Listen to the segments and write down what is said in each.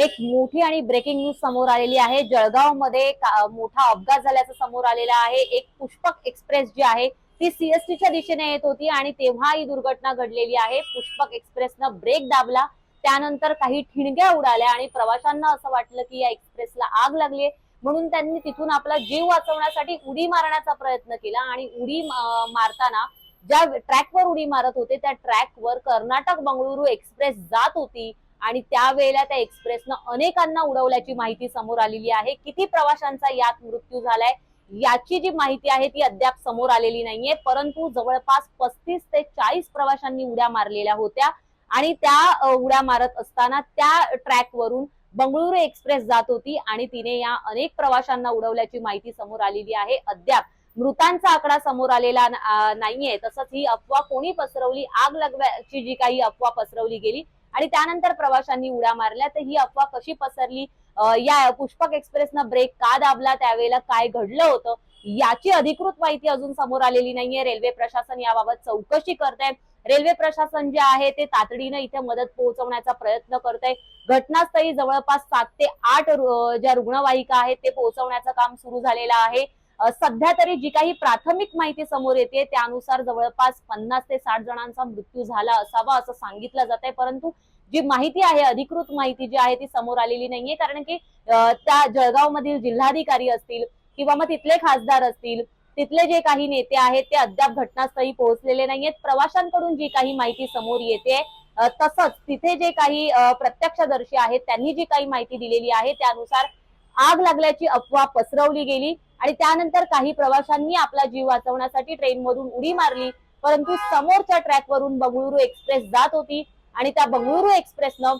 एक मोठी आणि ब्रेकिंग न्यूज समोर आलेली आहे। जळगावमध्ये मोठा अपघात झाल्याचं समोर आलेला आहे। एक पुष्पक एक्सप्रेस जी आहे ती सीएसटीच्या दिशेने येत होती आणि तेव्हा ही दुर्घटना घडलेली आहे। पुष्पक एक्सप्रेसनं ब्रेक दाबला, त्यानंतर काही ठिणग्या उडाल्या आणि प्रवाशांना असं वाटलं की या एक्सप्रेसला आग लागली, म्हणून त्यांनी तिथून आपला जीव वाचवण्यासाठी उडी मारण्याचा प्रयत्न केला आणि उडी मारताना ज्या ट्रॅकवर उडी मारत होते त्या ट्रॅकवर कर्नाटक बंगळुरू एक्सप्रेस जात होती आणि त्यावेळेला त्या एक्सप्रेसनं अनेकांना उडवल्याची माहिती समोर आलेली आहे। किती प्रवाशांचा यात मृत्यू झालाय याची जी माहिती आहे ती अद्याप समोर आलेली नाहीये, परंतु जवळपास 35 ते 40 प्रवाशांनी उड्या मारलेल्या होत्या आणि त्या उड्या मारत असताना त्या ट्रॅकवरून बंगळुरू एक्सप्रेस जात होती आणि तिने या अनेक प्रवाशांना उडवल्याची माहिती समोर आलेली आहे। अद्याप मृतांचा आकडा समोर आलेला नाहीये। तसंच ही अफवा कोणी पसरवली, आग लागल्याची जी काही अफवा पसरवली गेली आणि त्यानंतर प्रवाशांनी उड्या मारल्या, तर ही अफवा कशी पसरली, या पुष्पक एक्सप्रेसनं ब्रेक का दाबला, त्यावेळेला काय घडलं होतं याची अधिकृत माहिती अजून समोर आलेली नाहीये। रेल्वे प्रशासन याबाबत चौकशी करतंय। रेल्वे प्रशासन जे आहे ते तातडीनं इथे मदत पोहोचवण्याचा प्रयत्न करतंय। घटनास्थळी जवळपास 7 ते 8 ज्या रुग्णवाहिका आहेत ते पोहोचवण्याचं काम सुरू झालेलं आहे। सध्या तरी जी काही प्राथमिक माहिती समोर येते त्यानुसार जवळपास 50 ते 60 जणांचा मृत्यू झाला असावा असं सांगितलं जात आहे, परंतु जी माहिती आहे, अधिकृत माहिती जी आहे ती समोर आलेली नाहीये। कारण की त्या जळगाव मधील जिल्हाधिकारी असतील किंवा मग तिथले खासदार असतील, तिथले जे काही नेते आहेत ते अद्याप घटनास्थळी पोहोचलेले नाहीयेत। प्रवाशांकडून जी काही माहिती समोर येते तसंच तिथे जे काही प्रत्यक्षदर्शी आहेत त्यांनी जी काही माहिती दिलेली आहे त्यानुसार आग लागल्याची अफवा पसरवली गेली आणि त्यानंतर काही प्रवाशांनी आपला जीव वाचवण्यासाठी ट्रेन मधून उडी मारली, परंतु समोरच्या ट्रॅकवरून बंगळुरू एक्सप्रेस जात होती आणि त्या बंगळुरू एक्सप्रेसनं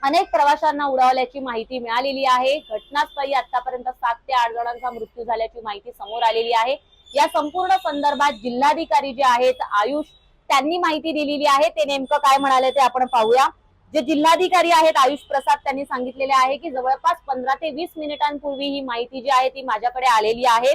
अनेक प्रवाशांना उडवल्याची माहिती मिळालेली आहे। घटनास्थळी आतापर्यंत 7 ते 8 जणांचा मृत्यू झाल्याची माहिती समोर आलेली आहे। या संपूर्ण संदर्भात जिल्हाधिकारी जे आहेत आयुष, त्यांनी माहिती दिलेली आहे। ते नेमकं काय म्हणाले ते आपण पाहूया। जे जिल्हाधिकारी आहेत आयुष प्रसाद, त्यांनी सांगितलेले आहे की जवळपास 15 ते 20 मिनिटांपूर्वी ही माहिती जी आहे ती माझ्याकडे आलेली आहे।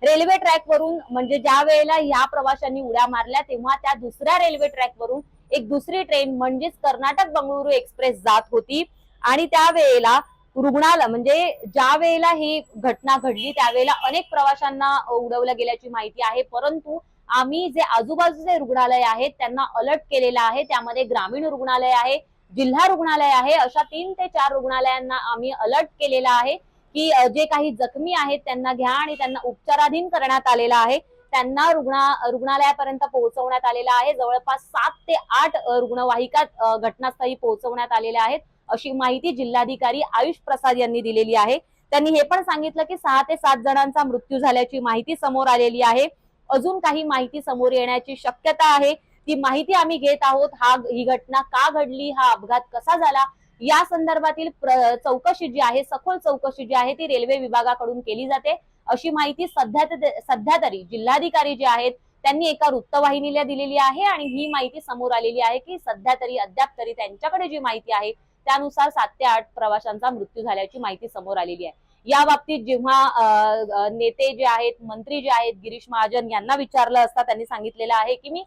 रेल्वे ट्रॅकवरून म्हणजे ज्या वेळेला या प्रवाशांनी उड्या मारल्या तेव्हा त्या दुसऱ्या रेल्वे ट्रॅकवरून एक दुसरी ट्रेन म्हणजेच कर्नाटक बंगळुरू एक्सप्रेस जात होती आणि त्यावेळेला रुग्णालय म्हणजे ज्या वेळेला ही घटना घडली त्यावेळेला अनेक प्रवाशांना उडवलं गेल्याची माहिती आहे, परंतु आम्ही जे आजूबाजूचे रुग्णालय आहेत त्यांना अलर्ट केलेला आहे। त्यामध्ये ग्रामीण रुग्णालय आहे, जिल्हा रुग्णालय आहे, अशा 3 ते 4 रुग्णालयांना आम्ही अलर्ट केलेला आहे की जे काही जखमी आहेत त्यांना घ्या आणि त्यांना उपचाराधीन करण्यात आलेला आहे। त्यांना रुग्णालयापर्यंत पोहोचवण्यात आलेला आहे। जवळपास 7 ते 8 रुग्णवाहिका घटनास्थळी पोहोचवण्यात आलेल्या आहेत अशी माहिती जिल्हाधिकारी आयुष प्रसाद यांनी दिलेली आहे। त्यांनी हे पण सांगितलं की 6 ते 7 जणांचा मृत्यू झाल्याची माहिती समोर आलेली आहे। अजून काही माहिती समोर येण्याची शक्यता आहे, ती माहिती आम्ही घेत आहोत। ही घटना का घडली, हा अपघात कसा झाला या संदर्भातील चौकशी जी आहे, सखोल चौकशी जी आहे ती रेल्वे विभागाकडून केली जाते अशी माहिती सध्या तरी जिल्हाधिकारी जे आहेत त्यांनी एका वृत्तवाहिनीला दिलेली आहे आणि ही माहिती समोर आलेली आहे की सध्या तरी अद्याप तरी त्यांच्याकडे जी माहिती आहे त्यानुसार 7 ते 8 प्रवाशांचा मृत्यू झाल्याची माहिती समोर आलेली आहे। या बाबतीत जेव्हा नेते जे आहेत, मंत्री जे आहेत, गिरीश महाजन यांना विचारलं असता त्यांनी सांगितलेलं आहे की मी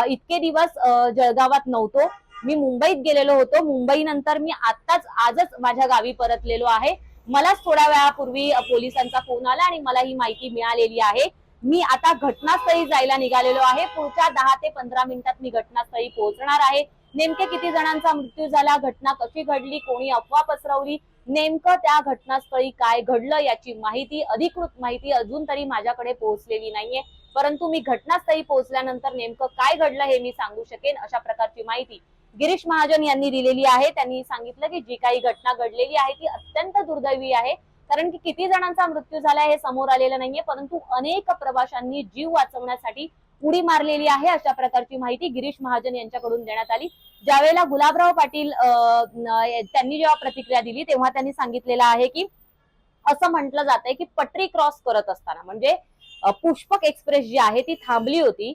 इतके दिवस जळगावात नव्हतो, मी मुंबईत गेलेलो होतो। मुंबई नंतर मी आजच माझ्या गावी परतलेलो आहे। मलाच थोड्या वेळापूर्वी पोलिसांचा फोन आला आणि मला ही माहिती मिळालेली आहे। मी आता घटनास्थळी जायला निघालेलो आहे। पुढच्या 10 ते 15 मिनिटात मी घटनास्थळी पोहोचणार आहे। नेमके किती जणांचा मृत्यू झाला, घटना कशी घडली, कोणी अफवा पसरवली, नेमकं त्या घटनास्थळी काय घडलं याची माहिती, अधिकृत माहिती अजून तरी माझ्याकडे पोहोचलेली नाहीये, परंतु मी घटनास्थळी पोहोचल्यानंतर नेमकं काय घडलं हे मी सांगू शकेन अशा प्रकारची माहिती गिरीश महाजन यांनी दिलेली आहे। त्यांनी सांगितलं की जी काही घटना घडलेली आहे ती अत्यंत दुर्दैवी आहे, कारण की किती जणांचा मृत्यू झालाय हे समोर आलेलं नाहीये, परंतु अनेक प्रवाशांनी जीव वाचवण्यासाठी उडी मारलेली आहे अशा प्रकारची माहिती गिरीश महाजन यांच्याकडून देण्यात आली। ज्यावेळेला गुलाबराव पाटील त्यांनी जेव्हा प्रतिक्रिया दिली तेव्हा त्यांनी सांगितलेलं आहे की असं म्हटलं जातंय की पटरी क्रॉस करत असताना म्हणजे पुष्पक एक्सप्रेस जी आहे ती थांबली होती,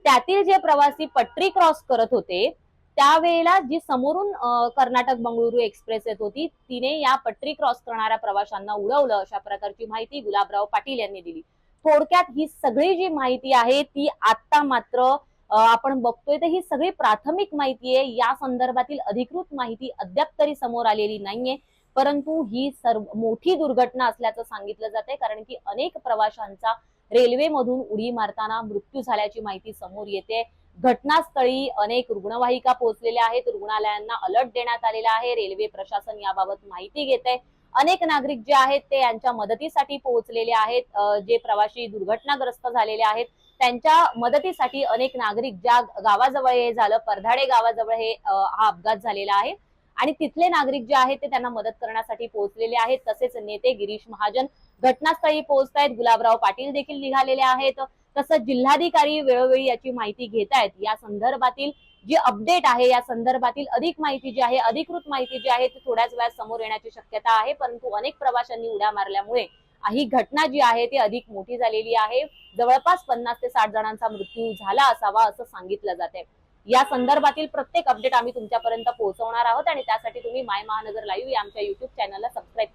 त्यातील जे प्रवासी पटरी क्रॉस करत होते त्यावेळेला जी समोरून कर्नाटक बंगळुरू एक्सप्रेस येत होती तिने या पटरी क्रॉस करणाऱ्या प्रवाशांना उडवलं अशा प्रकारची माहिती गुलाबराव पाटील यांनी दिली। थोडक्यात ही सगळी जी माहिती आहे ती आता मात्र आपण बघतोय तर ही सगळी प्राथमिक माहिती आहे, या संदर्भातील अधिकृत माहिती अद्याप तरी समोर आलेली नाहीये। परंतु ही सर्व मोठी दुर्घटना असल्याचं सांगितलं जाते, कारण की अनेक प्रवाशांचा रेल्वेमधून उडी मारताना मृत्यू झाल्याची माहिती समोर येते। घटनास्थळी अनेक रुग्णवाहिका पोहोचलेल्या आहेत, रुग्णालयांना अलर्ट देण्यात आलेला आहे, रेल्वे प्रशासन याबाबत माहिती घेते। अनेक नागरिक जे आहेत ते यांच्या मदतीसाठी पोहोचलेले आहेत। जे प्रवासी दुर्घटनाग्रस्त झालेले आहेत त्यांच्या मदतीसाठी अनेक नागरिक, ज्या गावाजवळ हे झालं, परधाडे गावाजवळ हा अपघात झालेला आहे आणि तिथले नागरिक जे आहेत ते त्यांना मदत करण्यासाठी पोहोचलेले आहेत। तसेच नेते गिरीश महाजन घटनास्थळी पोहोचतायत, गुलाबराव पाटील देखील निघालेले आहेत, तसंच जिल्हाधिकारी वेळोवेळी याची माहिती घेतायत। या संदर्भातील जी अपडेट आहे, या संदर्भातील अधिक माहिती जी आहे, अधिकृत माहिती जी आहे ती थोड्याच वेळात समोर येण्याची शक्यता आहे। परंतु अनेक प्रवाशांनी उड्या मारल्यामुळे ही घटना जी आहे ती अधिक मोठी झालेली आहे। जवळपास 50 ते 60 जणांचा मृत्यू झाला असावा असं सांगितलं जाते। या संदर्भातील प्रत्येक अपडेट आम्ही तुमच्यापर्यंत पोहोचवणार आहोत आणि त्यासाठी तुम्ही माय महानगर लाईव्ह या आमच्या युट्यूब चॅनलला सबस्क्राईब